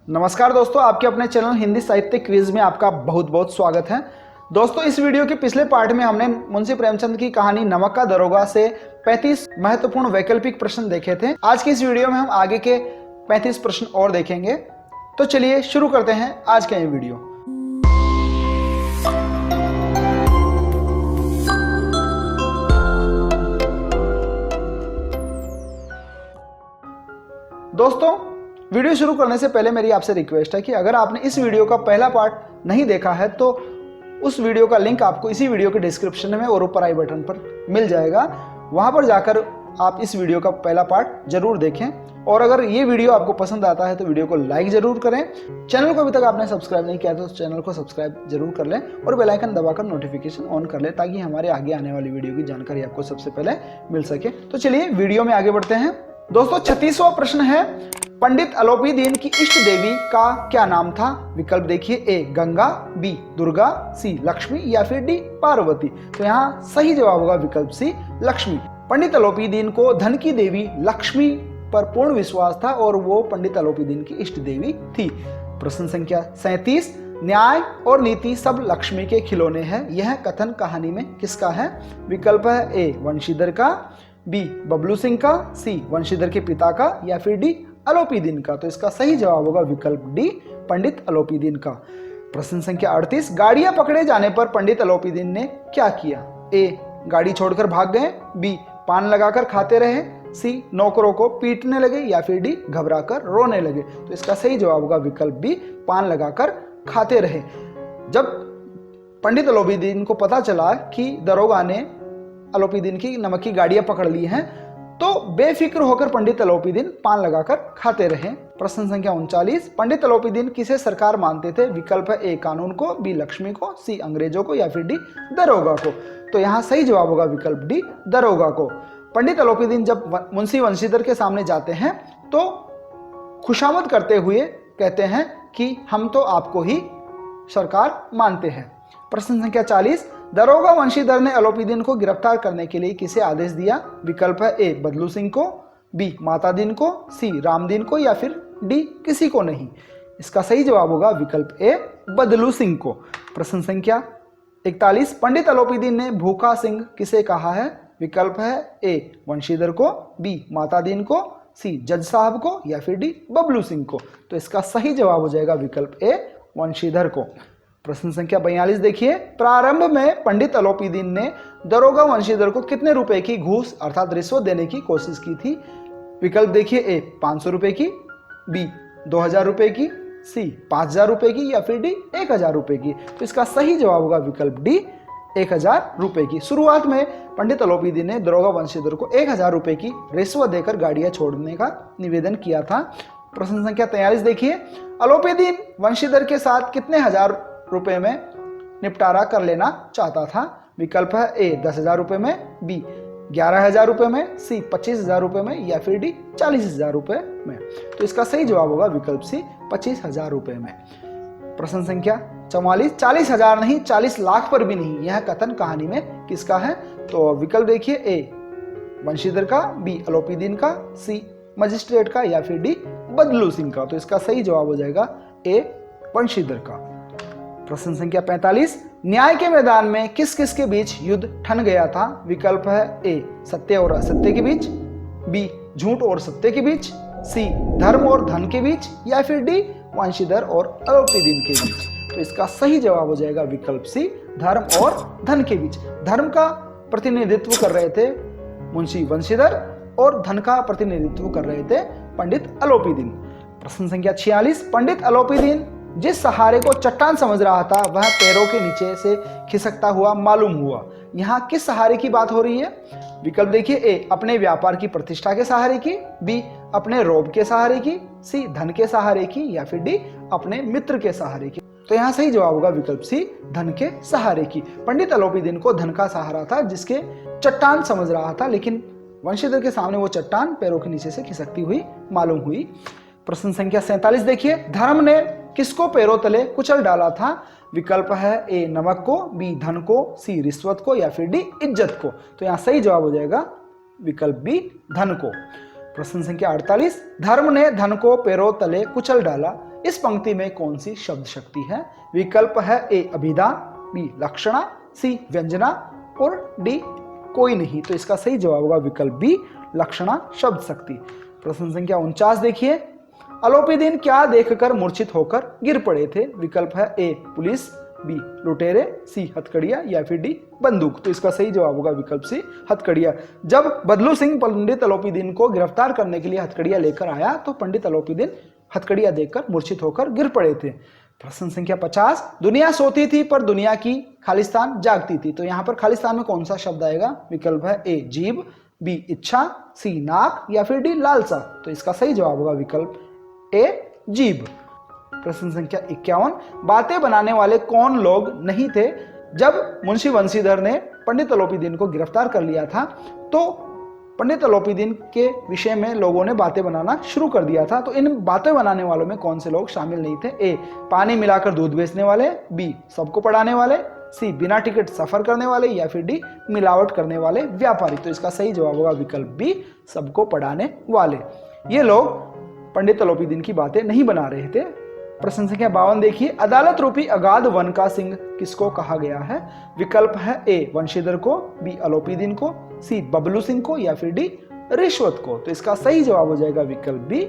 नमस्कार दोस्तों, आपके अपने चैनल हिंदी साहित्य क्विज में आपका बहुत बहुत स्वागत है। दोस्तों, इस वीडियो के पिछले पार्ट में हमने मुंशी प्रेमचंद की कहानी नमक का दरोगा से 35 महत्वपूर्ण वैकल्पिक प्रश्न देखे थे। आज की इस वीडियो में हम आगे के 35 प्रश्न और देखेंगे। तो चलिए शुरू करते हैं आज का ये वीडियो। दोस्तों, वीडियो शुरू करने से पहले मेरी आपसे रिक्वेस्ट है कि अगर आपने इस वीडियो का पहला पार्ट नहीं देखा है तो उस वीडियो का लिंक आपको इसी वीडियो के डिस्क्रिप्शन में और ऊपर आई बटन पर मिल जाएगा। वहां पर जाकर आप इस वीडियो का पहला पार्ट जरूर देखें। और अगर ये वीडियो आपको पसंद आता है तो वीडियो को लाइक जरूर करें। चैनल को अभी तक आपने सब्सक्राइब नहीं किया तो चैनल को सब्सक्राइब जरूर कर लें और बेल आइकन दबाकर नोटिफिकेशन ऑन कर लें ताकि हमारे आगे आने वाली वीडियो की जानकारी आपको सबसे पहले मिल सके। तो चलिए वीडियो में आगे बढ़ते हैं। दोस्तों, 36वां प्रश्न है, पंडित अलोपीदीन की इष्ट देवी का क्या नाम था? विकल्प देखिए, ए गंगा, बी दुर्गा, सी लक्ष्मी या फिर डी पार्वती। तो यहाँ सही जवाब होगा विकल्प सी लक्ष्मी। पंडित अलोपीदीन को धन की देवी लक्ष्मी पर पूर्ण विश्वास था और वो पंडित अलोपीदीन की इष्ट देवी थी। प्रश्न संख्या 37, न्याय और नीति सब लक्ष्मी के खिलौने हैं, यह कथन कहानी में किसका है? विकल्प है, ए वंशीधर का, बी बबलू सिंह का, सी वंशीधर के पिता का या फिर डी अलोपीदीन का। तो इसका सही जवाब होगा विकल्प डी पंडित अलोपीदीन का। प्रश्न संख्या 38, गाड़ियां पकड़े जाने पर पंडित अलोपीदीन ने क्या किया? ए गाड़ी छोड़कर भाग गए, बी पान लगाकर खाते रहे, सी नौकरों को पीटने लगे या फिर डी घबराकर रोने लगे। तो इसका सही जवाब होगा विकल्प बी पान लगाकर खाते रहे। जब पंडित अलोपीदीन को पता चला कि दरोगा ने अलोपीदीन की नमक की गाड़ियां पकड़ ली हैं तो बेफिक्र होकर पंडित अलोपीदीन पान लगाकर खाते रहे। प्रश्न संख्या 39, पंडित अलोपीदीन किसे सरकार मानते थे? विकल्प है, ए कानून को, बी लक्ष्मी को, सी अंग्रेजों को या फिर डी दरोगा को। तो यहाँ सही जवाब होगा विकल्प डी दरोगा को। पंडित अलोपीदीन जब मुंशी वंशीधर के सामने जाते हैं तो खुशामद करते हुए कहते हैं कि हम तो आपको ही सरकार मानते हैं। प्रश्न संख्या 40, दरोगा वंशीधर ने अलोपीदीन को गिरफ्तार करने के लिए किसे आदेश दिया? विकल्प है, ए बदलू सिंह को, बी मातादीन को, सी रामदीन को या फिर डी किसी को नहीं। इसका सही जवाब होगा विकल्प ए बदलू सिंह को। प्रश्न संख्या 41, पंडित अलोपीदीन ने भूखा सिंह किसे कहा है? विकल्प है, ए वंशीधर को, बी मातादीन को, सी जज साहब को या फिर डी बबलू सिंह को। तो इसका सही जवाब हो जाएगा विकल्प ए वंशीधर को। प्रश्न संख्या 42 देखिए, प्रारंभ में पंडित अलोपीदीन ने दरोगा वंशीधर को कितने रुपए की घूस अर्थात रिश्वत देने की कोशिश की थी? विकल्प देखिए, ए 500 रुपए की, बी 2000 रुपए की, सी 5000 रुपए की या फिर डी 1000 रुपए की। तो इसका सही जवाब होगा विकल्प डी 1000 रुपए की। शुरुआत में पंडित अलोपीदीन ने दरोगा वंशीधर को 1000 रुपए की रिश्वत देकर गाड़ियां छोड़ने का निवेदन किया था। प्रश्न संख्या 43 देखिए, अलोपीदीन वंशीधर के साथ कितने हजार रुपए में निपटारा कर लेना चाहता था? विकल्प है, ए 10,000 रुपए में, बी 11,000 रुपए में, सी 25,000 रुपए में या फिर डी 40,000 रुपए में। तो इसका सही जवाब होगा विकल्प सी 25,000 रुपए में। प्रश्न संख्या 44, 40,000 नहीं 40 लाख पर भी नहीं, यह कथन कहानी में किसका है? तो विकल्प देखिए, ए वंशीधर का, बी अलोपीदीन का, सी मजिस्ट्रेट का या फिर डी बदलू सिंह का। तो इसका सही जवाब हो जाएगा ए वंशीधर का। प्रश्न संख्या 45, न्याय के मैदान में किस किस के बीच युद्ध ठन गया था? विकल्प है, ए सत्य और असत्य के बीच, बी झूठ और सत्य के बीच, सी धर्म और धन के बीच या फिर डी वंशीधर और अलोपीदीन के बीच। तो इसका सही जवाब हो जाएगा विकल्प सी धर्म और धन के बीच। धर्म का प्रतिनिधित्व कर रहे थे मुंशी वंशीधर और धन का प्रतिनिधित्व कर रहे थे पंडित अलोपीदीन। प्रश्न संख्या 46, पंडित अलोपीदीन जिस सहारे को चट्टान समझ रहा था वह पैरों के नीचे से खिसकता हुआ मालूम हुआ। यहाँ किस सहारे की बात हो रही है? विकल्प देखिए, ए अपने व्यापार की प्रतिष्ठा के सहारे की, बी अपने रोब के सहारे की, सी धन के सहारे की या फिर डी अपने मित्र के सहारे की। तो यहाँ सही जवाब होगा विकल्प सी धन के सहारे की। पंडित अलोपीदीन को धन का सहारा था जिसके चट्टान समझ रहा था, लेकिन वंशीधर के सामने वो चट्टान पैरों के नीचे से खिसकती हुई मालूम हुई। प्रश्न संख्या 47 देखिए, धर्म ने किसको पैरों तले कुचल डाला था? विकल्प है, ए नमक को, बी धन को, सी रिश्वत को या फिर डी इज्जत को। तो यहाँ सही जवाब हो जाएगा विकल्प बी धन को। प्रश्न संख्या 48, धर्म ने धन को पैरों तले कुचल डाला, इस पंक्ति में कौन सी शब्द शक्ति है? विकल्प है ए अभिधा, बी लक्षणा, सी व्यंजना और डी कोई नहीं। तो इसका सही जवाब होगा विकल्प बी लक्षणा शब्द शक्ति। प्रश्न संख्या 49 देखिए, अलोपीदीन क्या देखकर मूर्छित होकर गिर पड़े थे? विकल्प है ए पुलिस, बी लुटेरे, सी हथकड़िया या फिर डी बंदूक। तो इसका सही जवाब होगा विकल्प सी हथकड़िया। जब बदलू सिंह पंडित अलोपीदीन को गिरफ्तार करने के लिए हथकड़िया लेकर आया तो पंडित अलोपीदीन हथकड़िया देखकर मूर्छित होकर गिर पड़े थे। प्रश्न संख्या 50, दुनिया सोती थी पर दुनिया की खालिस्तान जागती थी। तो यहाँ पर खालिस्तान में कौन सा शब्द आएगा? विकल्प है ए जीभ, बी इच्छा, सी नाक या फिर डी लालसा। तो इसका सही जवाब होगा विकल्प ए जीभ। प्रश्न संख्या 51, बातें बनाने वाले कौन लोग नहीं थे जब मुंशी वंशीधर ने पंडित अलोपीदीन को गिरफ्तार कर लिया था? तो पंडित अलोपीदीन के विषय में लोगों ने बातें बनाना शुरू कर दिया था। तो इन बातें बनाने वालों में कौन से लोग शामिल नहीं थे? ए पानी मिलाकर दूध बेचने वाले, बी सबको पढ़ाने वाले, सी बिना टिकट सफर करने वाले या फिर डी मिलावट करने वाले व्यापारी। तो इसका सही जवाब होगा विकल्प बी सबको पढ़ाने वाले। ये लोग पंडित अलोपीदीन की बातें नहीं बना रहे थे। प्रश्न संख्या 52 देखिए, अदालत रूपी अगाध वन का सिंह किसको कहा गया है? विकल्प है ए वंशीधर को, बी अलोपीदीन को, सी बबलू सिंह को या फिर डी रिश्वत को। तो इसका सही जवाब हो जाएगा विकल्प बी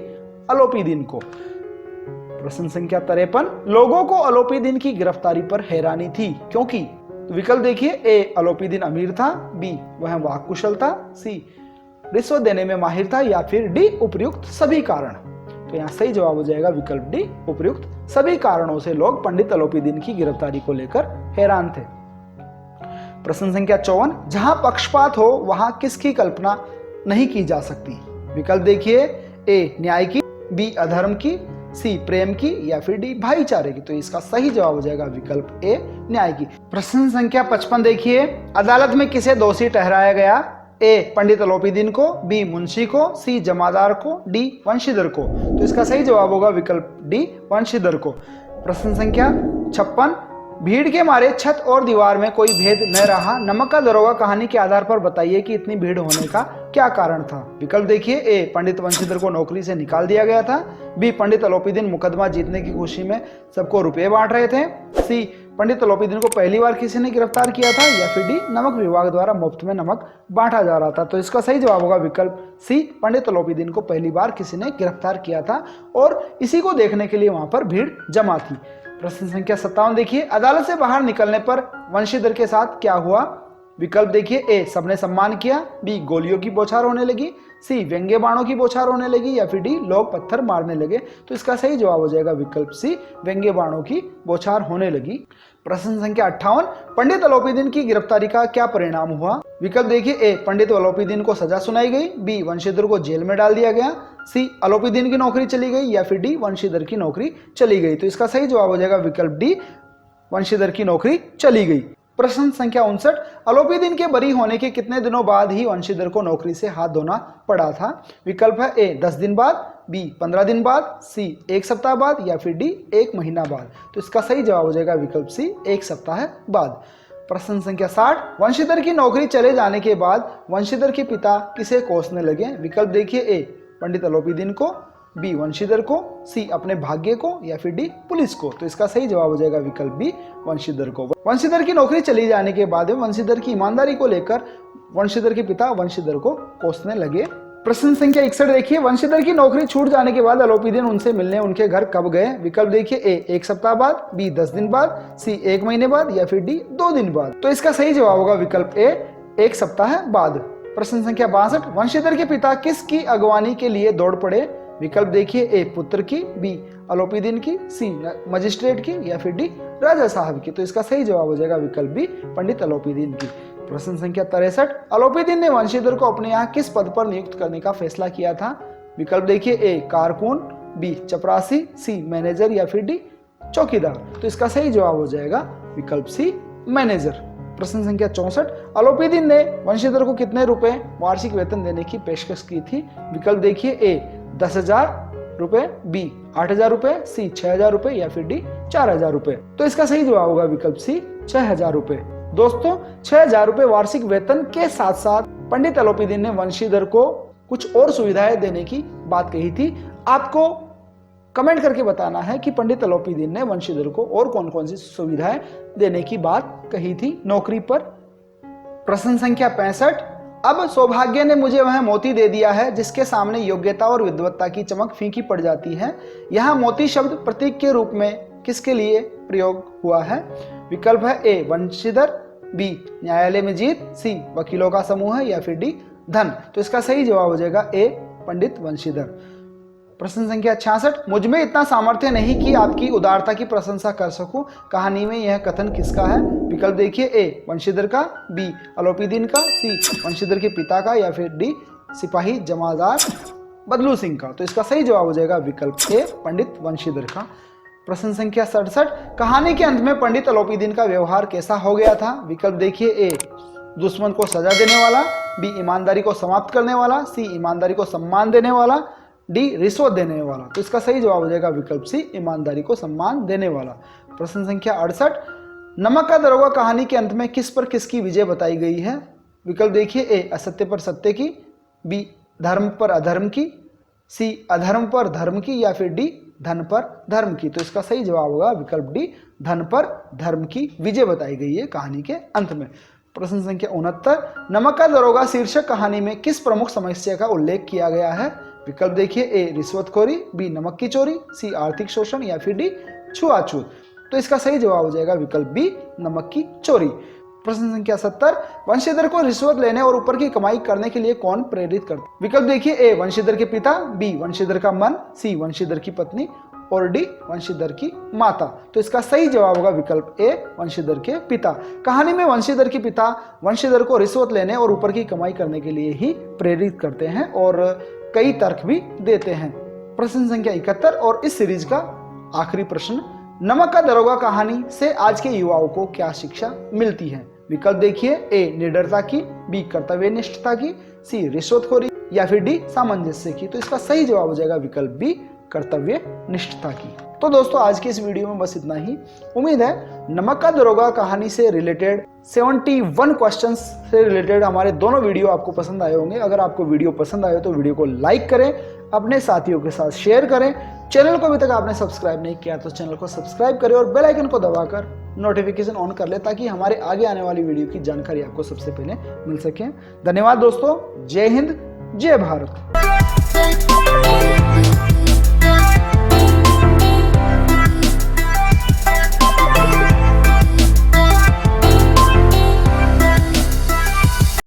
अलोपीदीन को। प्रश्न संख्या 53, लोगों को अलोपीदीन की गिरफ्तारी पर हैरानी थी क्योंकि? तो विकल्प देखिए, ए अलोपीदीन अमीर था, बी वह वाक्कुशल था, सी रिश्वत देने में माहिर था या फिर डी उपर्युक्त सभी कारण। तो यहाँ सही जवाब हो जाएगा विकल्प डी उपर्युक्त सभी कारणों से लोग पंडित अलोपीदीन की गिरफ्तारी को लेकर हैरान थे। प्रश्न संख्या 54, जहां पक्षपात हो वहां किसकी कल्पना नहीं की जा सकती? विकल्प देखिए, ए न्याय की, बी अधर्म की, सी प्रेम की या फिर डी भाईचारे की। तो इसका सही जवाब हो जाएगा विकल्प ए न्याय की। प्रश्न संख्या 55 देखिए, अदालत में किसे दोषी ठहराया गया? ए पंडित अलोपीदीन को, बी मुंशी को, सी जमादार को, डी वंशीधर को। तो इसका सही जवाब होगा विकल्प डी वंशीधर को। प्रश्न संख्या 56, भीड़ के मारे छत और दीवार में कोई भेद न रहा, नमक का दरोगा कहानी के आधार पर बताइए कि इतनी भीड़ होने का क्या कारण था? विकल्प देखिए, ए पंडित वंशीधर को नौकरी से निकाल दिया गया था, बी पंडित अलोपीदीन मुकदमा जीतने की खुशी में सबको रुपए बांट रहे थे, सी पंडित अलोपीदीन को पहली बार किसी ने गिरफ्तार किया था या फिर डी नमक विभाग द्वारा मुफ्त में नमक बांटा जा रहा था। तो इसका सही जवाब होगा विकल्प सी पंडित अलोपीदीन को पहली बार किसी ने गिरफ्तार किया था और इसी को देखने के लिए वहां पर भीड़ जमा थी। प्रश्न संख्या 57 देखिए, अदालत से बाहर निकलने पर वंशीधर के साथ क्या हुआ? विकल्प देखिए, ए सबने सम्मान किया, बी गोलियों की बौछार होने लगी, सी व्यंग्य बाणों की बौछार होने लगी या फिर डी लोग पत्थर मारने लगे। तो इसका सही जवाब हो जाएगा विकल्प सी व्यंग्य बाणों की बौछार होने लगी। प्रश्न संख्या 58, पंडित अलोपीदीन की गिरफ्तारी का क्या परिणाम हुआ? विकल्प देखिए, ए पंडित अलोपीदीन को सजा सुनाई गई, बी वंशीधर को जेल में डाल दिया गया, सी अलोपीदीन की नौकरी चली गई या फिर डी वंशीधर की नौकरी चली गई। तो इसका सही जवाब हो जाएगा विकल्प डी वंशीधर की नौकरी चली गई। प्रश्न संख्या 59, अलोपीदीन के बरी होने के कितने दिनों बाद ही वंशीधर को नौकरी से हाथ धोना पड़ा था? विकल्प है, ए 10 दिन बाद, बी 15 दिन बाद, सी 1 सप्ताह बाद या फिर डी 1 महीना बाद। तो इसका सही जवाब हो जाएगा विकल्प सी 1 सप्ताह बाद। प्रश्न संख्या 60, वंशीधर की नौकरी चले जाने के बाद वंशीधर के पिता किसे कोसने लगे? विकल्प देखिए, ए पंडित अलोपीदीन को, बी वंशीधर को, सी अपने भाग्य को या फिर डी पुलिस को। तो इसका सही जवाब हो जाएगा विकल्प बी वंशीधर को। वंशीधर की नौकरी चली जाने के बाद वंशीधर की ईमानदारी को लेकर वंशीधर के पिता वंशीधर को कोसने लगे। प्रश्न संख्या 61 देखिए, वंशीधर की नौकरी छूट जाने के बाद अलोपीदीन उनसे मिलने उनके घर कब गए? विकल्प देखिए, ए 1 सप्ताह बाद, बी 10 दिन बाद, सी 1 महीने बाद या फिर डी 2 दिन बाद। तो इसका सही जवाब होगा विकल्प ए 1 सप्ताह बाद। प्रश्न संख्या 62, वंशीधर के पिता किसकी अगवानी के लिए दौड़ पड़े? विकल्प देखिए, ए पुत्र की, बी अलोपीदीन की, सी मजिस्ट्रेट की या फिर डी राजा साहब की। तो इसका सही जवाब हो जाएगा विकल्प बी पंडित अलोपीदीन की। प्रश्न संख्या 63, अलोपीदीन ने वंशीधर को अपने यहाँ किस पद पर नियुक्त करने का फैसला किया था? विकल्प देखिए, ए कारकुन, बी चपरासी, सी मैनेजर या फिर डी चौकीदार। तो इसका सही जवाब हो जाएगा विकल्प सी मैनेजर। प्रश्न संख्या 64, अलोपीदीन ने वंशीधर को कितने रुपए वार्षिक वेतन देने की पेशकश की थी? विकल्प देखिए, ए 10,000 रुपए, बी 8,000 रुपए, सी 6,000 रुपए या फिर डी 4,000 रुपए। तो इसका सही जवाब होगा विकल्प सी 6,000 रुपए। दोस्तों, 6,000 रुपए वार्षिक वेतन के साथ साथ पंडित अलोपीदीन ने वंशीधर को कुछ और सुविधाएं देने की बात कही थी। आपको कमेंट करके बताना है कि पंडित अलोपीदीन ने वंशीधर को और कौन कौन सी सुविधाएं देने की बात कही थी नौकरी पर। प्रश्न संख्या 65, अब सौभाग्य ने मुझे वह मोती दे दिया है जिसके सामने योग्यता और विद्वत्ता की चमक फीकी पड़ जाती है। यहाँ मोती शब्द प्रतीक के रूप में किसके लिए प्रयोग हुआ है? विकल्प है ए वंशीधर, बी न्यायालय में जीत, सी वकीलों का समूह है, या फिर डी धन। तो इसका सही जवाब हो जाएगा ए पंडित वंशीधर। प्रश्न संख्या 66, मुझ में इतना सामर्थ्य नहीं कि आपकी उदारता की प्रशंसा कर सकूं, कहानी में यह कथन किसका है? विकल्प देखिए, ए वंशीधर का, बी अलोपीदीन का, सी वंशीधर के पिता का, या फिर डी सिपाही जमादार बदलू सिंह का। तो इसका सही जवाब हो जाएगा विकल्प ए पंडित वंशीधर का। प्रश्न संख्या 67, कहानी के अंत में पंडित अलोपीदीन का व्यवहार कैसा हो गया था? विकल्प देखिए, ए दुश्मन को सजा देने वाला, बी ईमानदारी को समाप्त करने वाला, सी ईमानदारी को सम्मान देने वाला, डी रिश्वत देने वाला। तो इसका सही जवाब हो जाएगा विकल्प सी ईमानदारी को सम्मान देने वाला। प्रश्न संख्या 68, नमक का दरोगा कहानी के अंत में किस पर किसकी विजय बताई गई है? विकल्प देखिए, ए असत्य पर सत्य की, बी धर्म पर अधर्म की, सी अधर्म पर धर्म की, या फिर डी धन पर धर्म की। तो इसका सही जवाब होगा विकल्प डी धन पर धर्म की विजय बताई गई है कहानी के अंत में। प्रश्न संख्या 69, नमक का दरोगा शीर्षक कहानी में किस प्रमुख समस्या का उल्लेख किया गया है? विकल्प देखिए, ए रिश्वतखोरी, बी नमक की चोरी, सी आर्थिक शोषण, या फिर डी छुआछूत। तो इसका सही जवाब हो जाएगा विकल्प बी नमक की चोरी। प्रश्न संख्या 70, वंशीधर को रिश्वत लेने और ऊपर की कमाई करने के लिए कौन प्रेरित करता? विकल्प देखिए, ए वंशीधर के पिता, बी वंशीधर का मन, सी वंशीधर की पत्नी, और डी वंशीधर की माता। तो इसका सही जवाब होगा विकल्प ए वंशीधर के पिता। कहानी में वंशीधर के पिता वंशीधर को रिश्वत लेने और ऊपर की कमाई करने के लिए ही प्रेरित करते हैं और कई तर्क भी देते हैं। प्रश्न संख्या 71 और इस सीरीज का आखिरी प्रश्न, नमक का दरोगा कहानी से आज के युवाओं को क्या शिक्षा मिलती है? विकल्प देखिए, ए निडरता की, बी कर्तव्यनिष्ठता की, सी रिश्वतखोरी, या फिर डी सामंजस्य की। तो इसका सही जवाब हो जाएगा विकल्प बी कर्तव्य निष्ठता की। तो दोस्तों आज की इस वीडियो में बस इतना ही। उम्मीद है नमक का दरोगा कहानी से रिलेटेड 71 क्वेश्चंस से रिलेटेड हमारे दोनों वीडियो आपको पसंद आए होंगे। अगर आपको वीडियो पसंद आए तो वीडियो को लाइक करें, अपने साथियों के साथ शेयर करें। चैनल को अभी तक आपने सब्सक्राइब नहीं किया तो चैनल को सब्सक्राइब करें और बेल आइकन को दबाकर नोटिफिकेशन ऑन कर ले ताकि हमारे आगे आने वाली वीडियो की जानकारी आपको सबसे पहले मिल सके। धन्यवाद दोस्तों, जय हिंद, जय भारत।